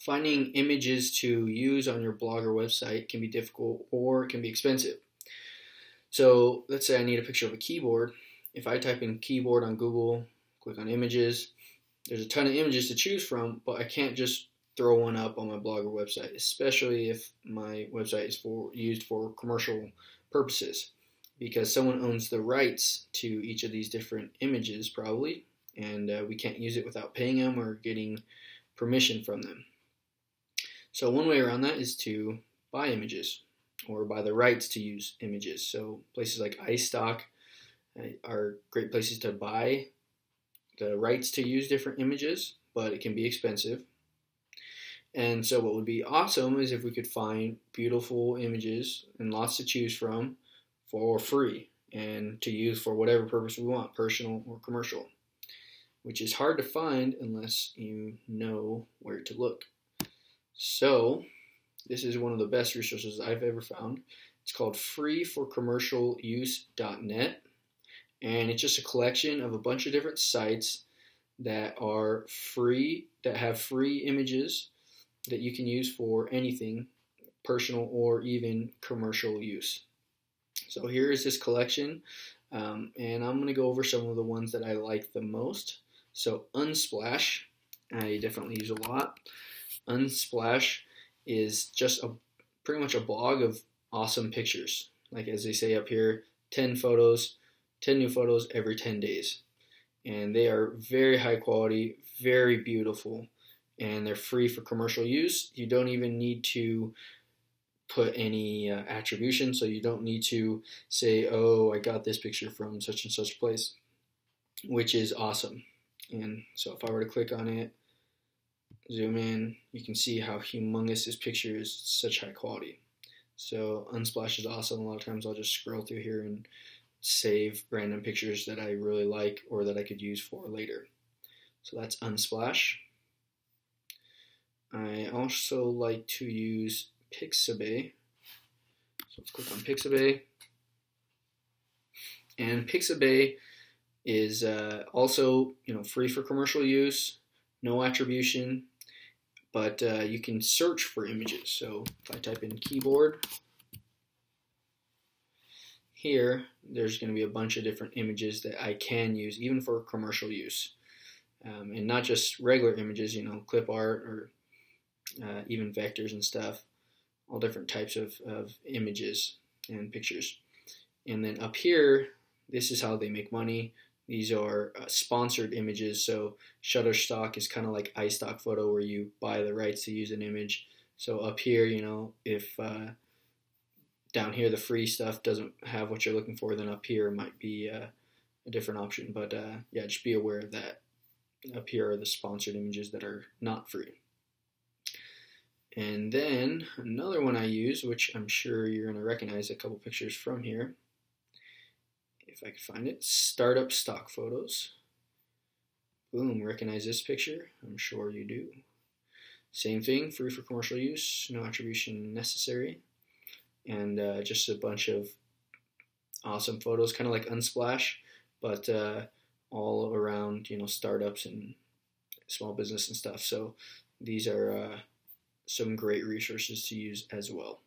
Finding images to use on your blog or website can be difficult or it can be expensive. So let's say I need a picture of a keyboard. If I type in keyboard on Google, click on images, there's a ton of images to choose from, but I can't just throw one up on my blog or website, especially if my website is used for commercial purposes, because someone owns the rights to each of these different images probably, and we can't use it without paying them or getting permission from them. So one way around that is to buy images or buy the rights to use images. So places like iStock are great places to buy the rights to use different images, but it can be expensive. And so what would be awesome is if we could find beautiful images and lots to choose from for free and to use for whatever purpose we want, personal or commercial, which is hard to find unless you know where to look. So this is one of the best resources I've ever found. It's called freeforcommercialuse.net, and it's just a collection of a bunch of different sites that are free, that have free images that you can use for anything, personal or even commercial use. So here is this collection, and I'm going to go over some of the ones that I like the most. So Unsplash, I definitely use a lot. Unsplash is just pretty much a blog of awesome pictures. Like as they say up here, 10 photos, 10 new photos every 10 days. And they are very high quality, very beautiful, and they're free for commercial use. You don't even need to put any attribution, so you don't need to say, oh, I got this picture from such and such place, which is awesome. And so if I were to click on it, zoom in, you can see how humongous this picture is, such high quality. So Unsplash is awesome. A lot of times I'll just scroll through here and save random pictures that I really like or that I could use for later. So that's Unsplash. I also like to use Pixabay. So let's click on Pixabay. And Pixabay is also free for commercial use, no attribution, but you can search for images. So if I type in keyboard, here there's going to be a bunch of different images that I can use even for commercial use, and not just regular images, clip art or even vectors and stuff, all different types of images and pictures. And then up here, this is how they make money. These are sponsored images. So Shutterstock is kind of like iStock Photo, where you buy the rights to use an image. So up here, if down here the free stuff doesn't have what you're looking for, then up here might be a different option. But yeah, just be aware of that. Up here are the sponsored images that are not free. And then another one I use, which I'm sure you're going to recognize a couple pictures from here, if I could find it, Startup Stock Photos. Boom, recognize this picture? I'm sure you do. Same thing, free for commercial use, no attribution necessary, and just a bunch of awesome photos, kind of like Unsplash, but all around, startups and small business and stuff. So these are some great resources to use as well.